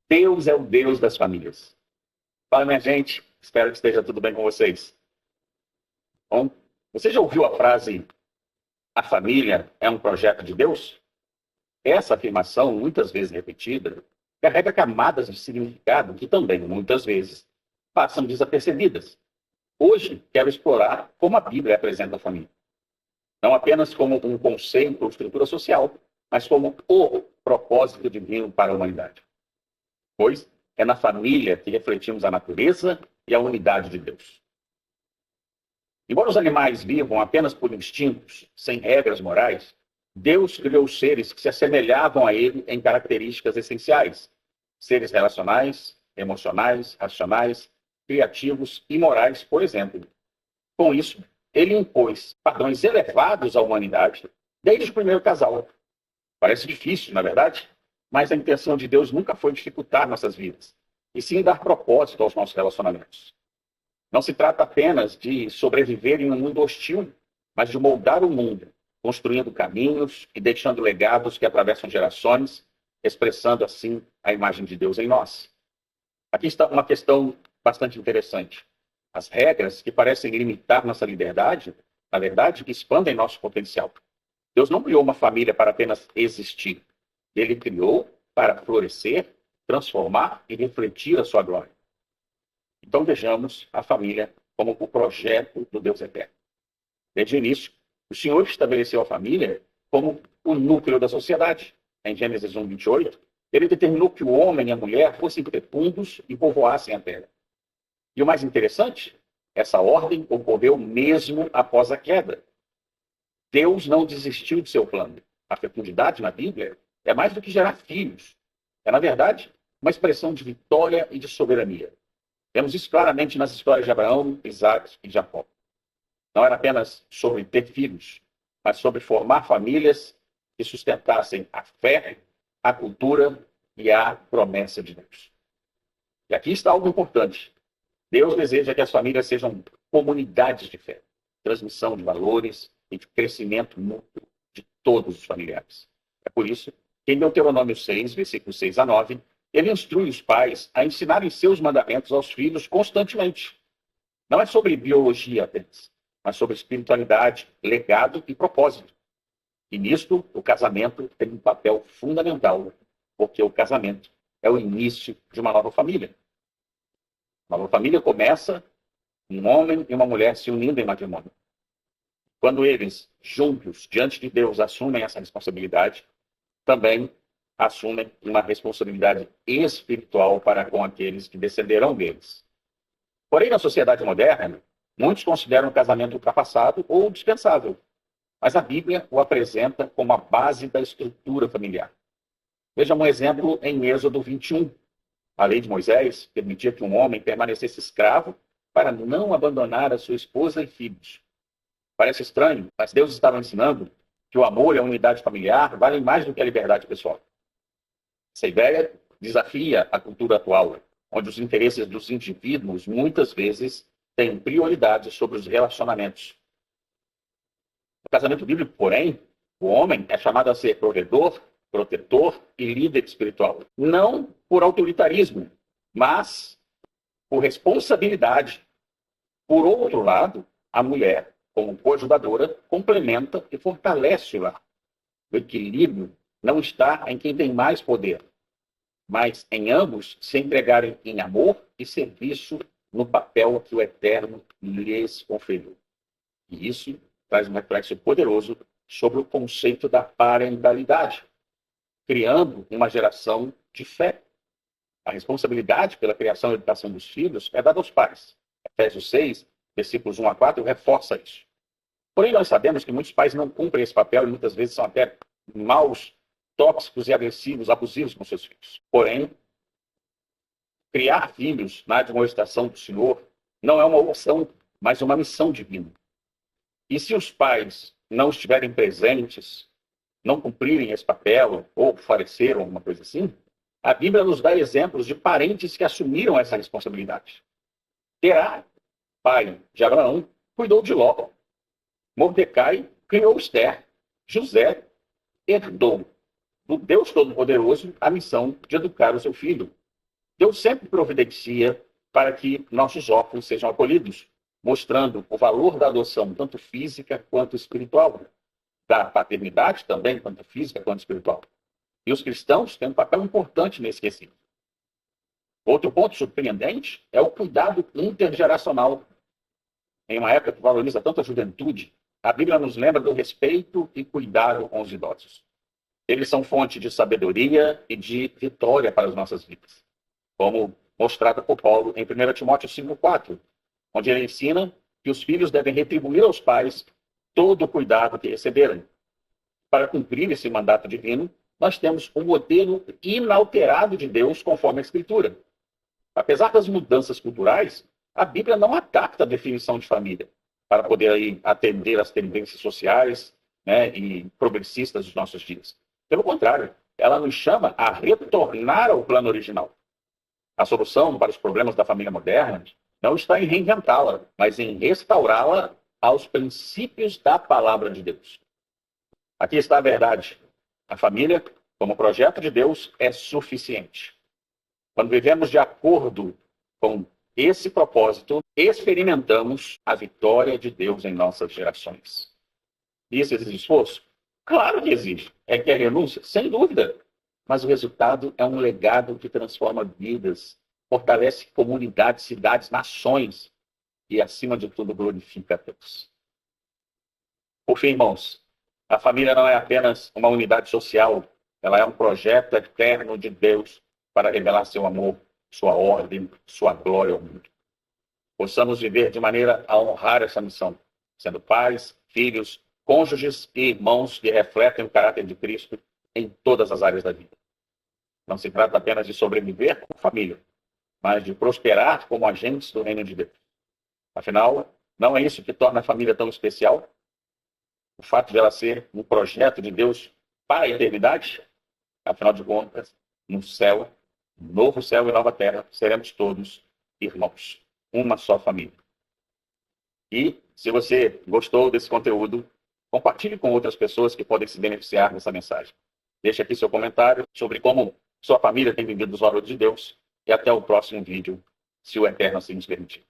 Deus é o Deus das famílias. Fala, minha gente. Espero que esteja tudo bem com vocês. Bom, você já ouviu a frase a família é um projeto de Deus? Essa afirmação, muitas vezes repetida, carrega camadas de significado que também, muitas vezes, passam desapercebidas. Hoje, quero explorar como a Bíblia apresenta a família. Não apenas como um conceito ou estrutura social, mas como o propósito divino para a humanidade. Pois é na família que refletimos a natureza e a unidade de Deus. Embora os animais vivam apenas por instintos, sem regras morais, Deus criou seres que se assemelhavam a ele em características essenciais. Seres relacionais, emocionais, racionais, criativos e morais, por exemplo. Com isso, ele impôs padrões elevados à humanidade desde o primeiro casal. Parece difícil, na verdade, mas a intenção de Deus nunca foi dificultar nossas vidas, e sim dar propósito aos nossos relacionamentos. Não se trata apenas de sobreviver em um mundo hostil, mas de moldar o mundo, construindo caminhos e deixando legados que atravessam gerações, expressando assim a imagem de Deus em nós. Aqui está uma questão bastante interessante. As regras que parecem limitar nossa liberdade, na verdade, expandem nosso potencial. Deus não criou uma família para apenas existir. Ele criou para florescer, transformar e refletir a sua glória. Então vejamos a família como o projeto do Deus eterno. Desde o início, o Senhor estabeleceu a família como o núcleo da sociedade. Em Gênesis 1, 28, ele determinou que o homem e a mulher fossem fecundos e povoassem a terra. E o mais interessante, essa ordem ocorreu mesmo após a queda. Deus não desistiu de seu plano. A fecundidade na Bíblia é mais do que gerar filhos. É, na verdade, uma expressão de vitória e de soberania. Vemos isso claramente nas histórias de Abraão, Isaac e Jacó. Não era apenas sobre ter filhos, mas sobre formar famílias que sustentassem a fé, a cultura e a promessa de Deus. E aqui está algo importante. Deus deseja que as famílias sejam comunidades de fé, transmissão de valores e de crescimento mútuo de todos os familiares. É por isso que em Deuteronômio 6, versículos 6 a 9, ele instrui os pais a ensinarem seus mandamentos aos filhos constantemente. Não é sobre biologia apenas, mas sobre espiritualidade, legado e propósito. E nisto, o casamento tem um papel fundamental, porque o casamento é o início de uma nova família. Uma nova família começa um homem e uma mulher se unindo em matrimônio. Quando eles, juntos, diante de Deus, assumem essa responsabilidade, também assumem uma responsabilidade espiritual para com aqueles que descenderão deles. Porém, na sociedade moderna, muitos consideram o casamento ultrapassado ou dispensável, mas a Bíblia o apresenta como a base da estrutura familiar. Veja um exemplo em Êxodo 21. A lei de Moisés permitia que um homem permanecesse escravo para não abandonar a sua esposa e filhos. Parece estranho, mas Deus estava ensinando que o amor e a unidade familiar valem mais do que a liberdade pessoal. Essa ideia desafia a cultura atual, onde os interesses dos indivíduos muitas vezes têm prioridade sobre os relacionamentos. No casamento bíblico, porém, o homem é chamado a ser provedor, protetor e líder espiritual. Não por autoritarismo, mas por responsabilidade. Por outro lado, a mulher, como coajudadora, complementa e fortalece o lar. O equilíbrio não está em quem tem mais poder, mas em ambos se entregarem em amor e serviço no papel que o Eterno lhes conferiu. E isso traz um reflexo poderoso sobre o conceito da parentalidade, criando uma geração de fé. A responsabilidade pela criação e educação dos filhos é dada aos pais. Efésios 6, versículos 1 a 4, reforça isso. Porém, nós sabemos que muitos pais não cumprem esse papel e muitas vezes são até maus, tóxicos e agressivos, abusivos com seus filhos. Porém, criar filhos na admoestação do Senhor não é uma opção, mas uma missão divina. E se os pais não estiverem presentes, não cumprirem esse papel, ou faleceram, alguma coisa assim, a Bíblia nos dá exemplos de parentes que assumiram essa responsabilidade. Terá, pai de Abraão, cuidou de Ló. Mordecai criou Esther. José herdou do Deus Todo-Poderoso a missão de educar o seu filho. Deus sempre providencia para que nossos órfãos sejam acolhidos, mostrando o valor da adoção, tanto física quanto espiritual, da paternidade também, tanto física quanto espiritual. E os cristãos têm um papel importante nesse quesito. Outro ponto surpreendente é o cuidado intergeracional. Em uma época que valoriza tanto a juventude, a Bíblia nos lembra do respeito e cuidado com os idosos. Eles são fonte de sabedoria e de vitória para as nossas vidas, como mostrado por Paulo em 1 Timóteo 5,4, onde ele ensina que os filhos devem retribuir aos pais todo o cuidado que receberam. Para cumprir esse mandato divino, nós temos um modelo inalterado de Deus conforme a Escritura. Apesar das mudanças culturais, a Bíblia não adapta a definição de família para poder aí atender às tendências sociais, né, e progressistas dos nossos dias. Pelo contrário, ela nos chama a retornar ao plano original. A solução para os problemas da família moderna não está em reinventá-la, mas em restaurá-la aos princípios da palavra de Deus. Aqui está a verdade. A família, como projeto de Deus, é suficiente. Quando vivemos de acordo com esse propósito, experimentamos a vitória de Deus em nossas gerações. Isso exige esforço? Claro que exige. É que é renúncia? Sem dúvida. Mas o resultado é um legado que transforma vidas, fortalece comunidades, cidades, nações e, acima de tudo, glorifica a Deus. Por fim, irmãos, a família não é apenas uma unidade social, ela é um projeto eterno de Deus para revelar seu amor, sua ordem, sua glória ao mundo. Possamos viver de maneira a honrar essa missão, sendo pais, filhos, cônjuges e irmãos que refletem o caráter de Cristo em todas as áreas da vida. Não se trata apenas de sobreviver como família, mas de prosperar como agentes do reino de Deus. Afinal, não é isso que torna a família tão especial? O fato de ela ser um projeto de Deus para a eternidade? Afinal de contas, no céu, novo céu e nova terra, seremos todos irmãos, uma só família. E, se você gostou desse conteúdo, compartilhe com outras pessoas que podem se beneficiar dessa mensagem. Deixe aqui seu comentário sobre como sua família tem vivido os valores de Deus e até o próximo vídeo, se o Eterno assim nos permitir.